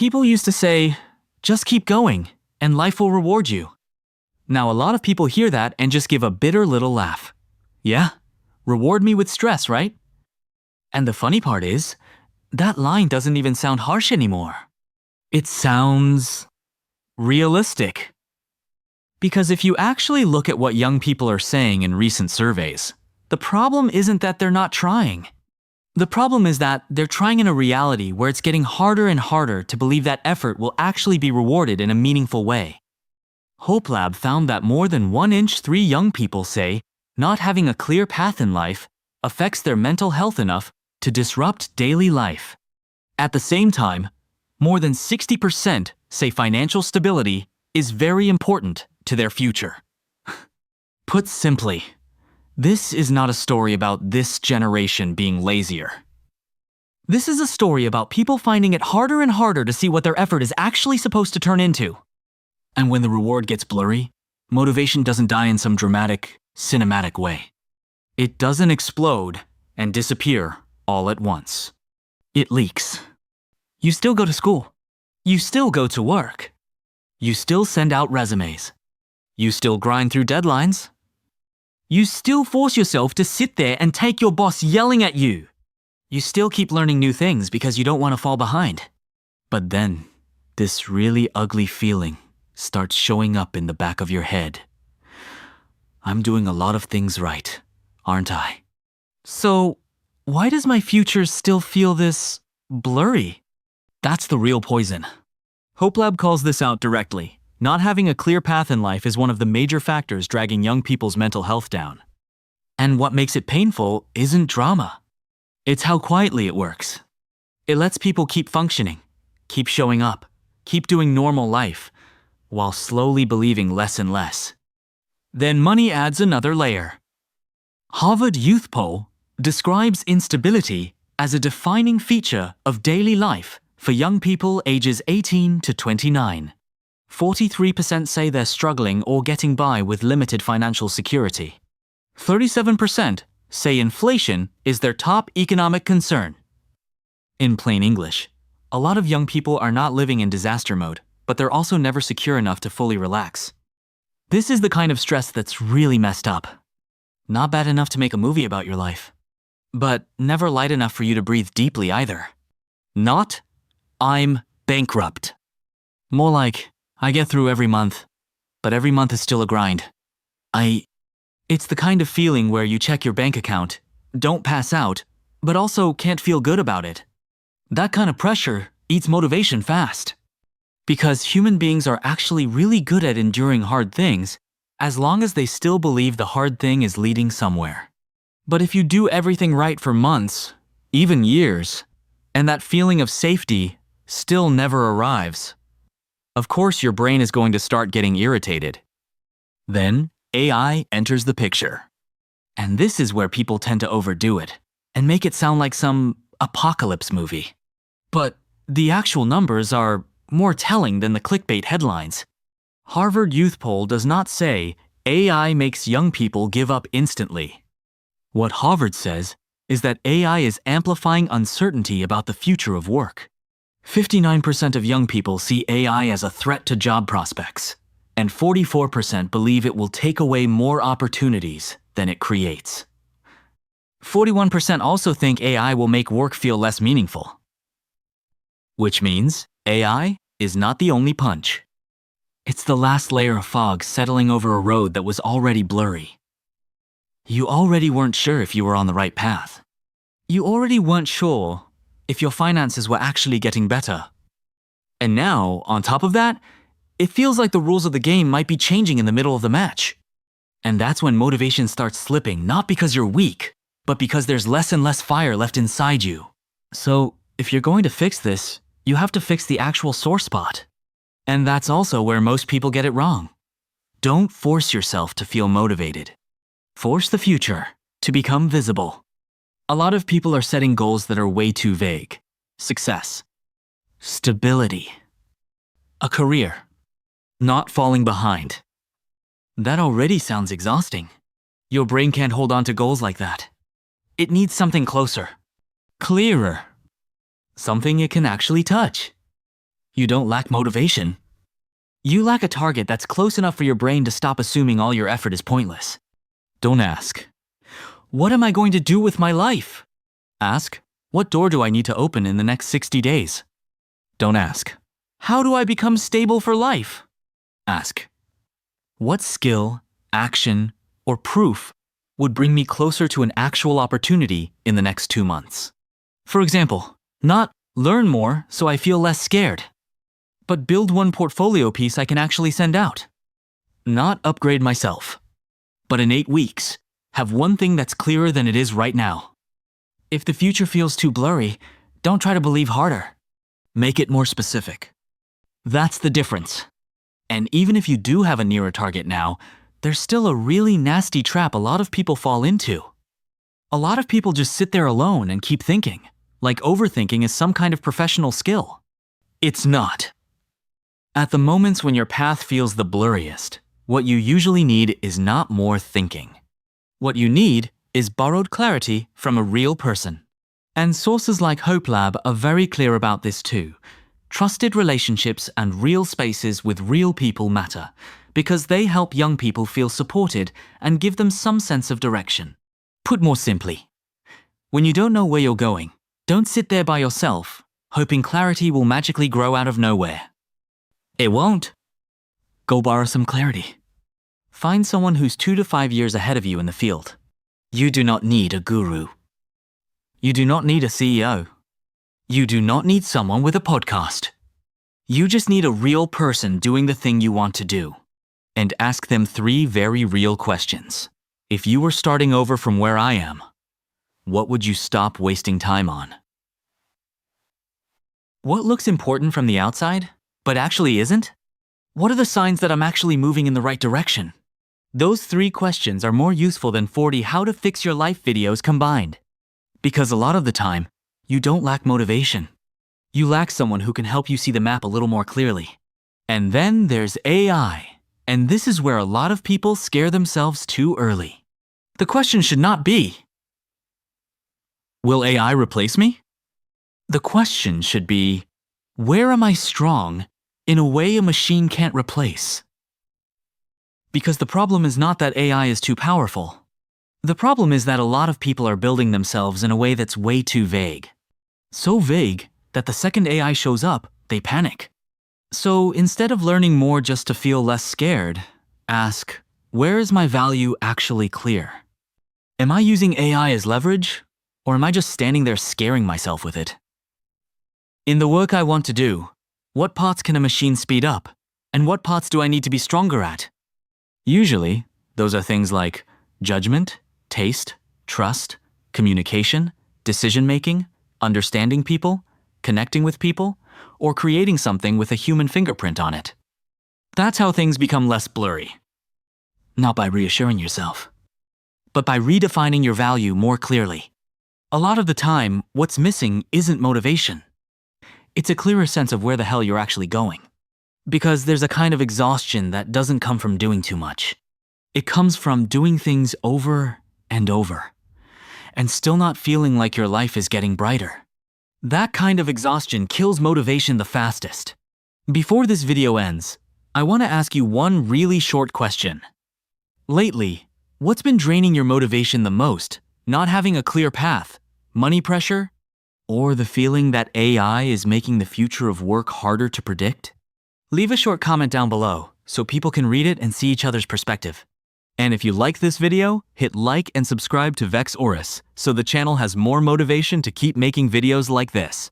People used to say, just keep going, and life will reward you. Now a lot of people hear that and just give a bitter little laugh. Yeah, reward me with stress, right? And the funny part is, that line doesn't even sound harsh anymore. It sounds realistic. Because if you actually look at what young people are saying in recent surveys, the problem isn't that they're not trying. The problem is that they're trying in a reality where it's getting harder and harder to believe that effort will actually be rewarded in a meaningful way. Hope Lab found that more than 1 in 3 young people say not having a clear path in life affects their mental health enough to disrupt daily life. At the same time, more than 60% say financial stability is very important to their future. Put simply, this is not a story about this generation being lazier. This is a story about people finding it harder and harder to see what their effort is actually supposed to turn into. And when the reward gets blurry, motivation doesn't die in some dramatic, cinematic way. It doesn't explode and disappear all at once. It leaks. You still go to school. You still go to work. You still send out resumes. You still grind through deadlines. You still force yourself to sit there and take your boss yelling at you. You still keep learning new things because you don't want to fall behind. But then, this really ugly feeling starts showing up in the back of your head. I'm doing a lot of things right, aren't I? So, why does my future still feel this blurry? That's the real poison. Hope Lab calls this out directly. Not having a clear path in life is one of the major factors dragging young people's mental health down. And what makes it painful isn't drama. It's how quietly it works. It lets people keep functioning, keep showing up, keep doing normal life, while slowly believing less and less. Then money adds another layer. Harvard Youth Poll describes instability as a defining feature of daily life for young people ages 18 to 29. 43% say they're struggling or getting by with limited financial security. 37% say inflation is their top economic concern. In plain English, a lot of young people are not living in disaster mode, but they're also never secure enough to fully relax. This is the kind of stress that's really messed up. Not bad enough to make a movie about your life, but never light enough for you to breathe deeply either. Not, I'm bankrupt. More like, I get through every month, but every month is still a grind. It's the kind of feeling where you check your bank account, don't pass out, but also can't feel good about it. That kind of pressure eats motivation fast. Because human beings are actually really good at enduring hard things, as long as they still believe the hard thing is leading somewhere. But if you do everything right for months, even years, and that feeling of safety still never arrives, of course your brain is going to start getting irritated. Then AI enters the picture. And this is where people tend to overdo it and make it sound like some apocalypse movie. But the actual numbers are more telling than the clickbait headlines. Harvard Youth Poll does not say AI makes young people give up instantly. What Harvard says is that AI is amplifying uncertainty about the future of work. 59% of young people see AI as a threat to job prospects, and 44% believe it will take away more opportunities than it creates. 41% also think AI will make work feel less meaningful. Which means AI is not the only punch. It's the last layer of fog settling over a road that was already blurry. You already weren't sure if you were on the right path. You already weren't sure if your finances were actually getting better. And now, on top of that, it feels like the rules of the game might be changing in the middle of the match. And that's when motivation starts slipping, not because you're weak, but because there's less and less fire left inside you. So, if you're going to fix this, you have to fix the actual sore spot. And that's also where most people get it wrong. Don't force yourself to feel motivated. Force the future to become visible. A lot of people are setting goals that are way too vague. Success. Stability. A career. Not falling behind. That already sounds exhausting. Your brain can't hold on to goals like that. It needs something closer. Clearer. Something it can actually touch. You don't lack motivation. You lack a target that's close enough for your brain to stop assuming all your effort is pointless. Don't ask, what am I going to do with my life? Ask, what door do I need to open in the next 60 days? Don't ask, how do I become stable for life? Ask, what skill, action, or proof would bring me closer to an actual opportunity in the next 2 months? For example, not learn more so I feel less scared, but build one portfolio piece I can actually send out. Not upgrade myself, but in 8 weeks, have one thing that's clearer than it is right now. If the future feels too blurry, don't try to believe harder. Make it more specific. That's the difference. And even if you do have a nearer target now, there's still a really nasty trap a lot of people fall into. A lot of people just sit there alone and keep thinking, like overthinking is some kind of professional skill. It's not. At the moments when your path feels the blurriest, what you usually need is not more thinking. What you need is borrowed clarity from a real person. And sources like Hope Lab are very clear about this too. Trusted relationships and real spaces with real people matter because they help young people feel supported and give them some sense of direction. Put more simply, when you don't know where you're going, don't sit there by yourself, hoping clarity will magically grow out of nowhere. It won't. Go borrow some clarity. Find someone who's 2 to 5 years ahead of you in the field. You do not need a guru. You do not need a CEO. You do not need someone with a podcast. You just need a real person doing the thing you want to do. And ask them 3 very real questions. If you were starting over from where I am, what would you stop wasting time on? What looks important from the outside, but actually isn't? What are the signs that I'm actually moving in the right direction? Those 3 questions are more useful than 40 how to fix your life videos combined. Because a lot of the time, you don't lack motivation. You lack someone who can help you see the map a little more clearly. And then there's AI. And this is where a lot of people scare themselves too early. The question should not be, will AI replace me? The question should be, where am I strong in a way a machine can't replace? Because the problem is not that AI is too powerful. The problem is that a lot of people are building themselves in a way that's way too vague. So vague that the second AI shows up, they panic. So instead of learning more just to feel less scared, ask, where is my value actually clear? Am I using AI as leverage, or am I just standing there scaring myself with it? In the work I want to do, what parts can a machine speed up, and what parts do I need to be stronger at? Usually, those are things like judgment, taste, trust, communication, decision-making, understanding people, connecting with people, or creating something with a human fingerprint on it. That's how things become less blurry. Not by reassuring yourself, but by redefining your value more clearly. A lot of the time, what's missing isn't motivation. It's a clearer sense of where the hell you're actually going. Because there's a kind of exhaustion that doesn't come from doing too much. It comes from doing things over and over, and still not feeling like your life is getting brighter. That kind of exhaustion kills motivation the fastest. Before this video ends, I want to ask you one really short question. Lately, what's been draining your motivation the most? Not having a clear path, money pressure, or the feeling that AI is making the future of work harder to predict? Leave a short comment down below so people can read it and see each other's perspective. And if you like this video, hit like and subscribe to Vex Oriss so the channel has more motivation to keep making videos like this.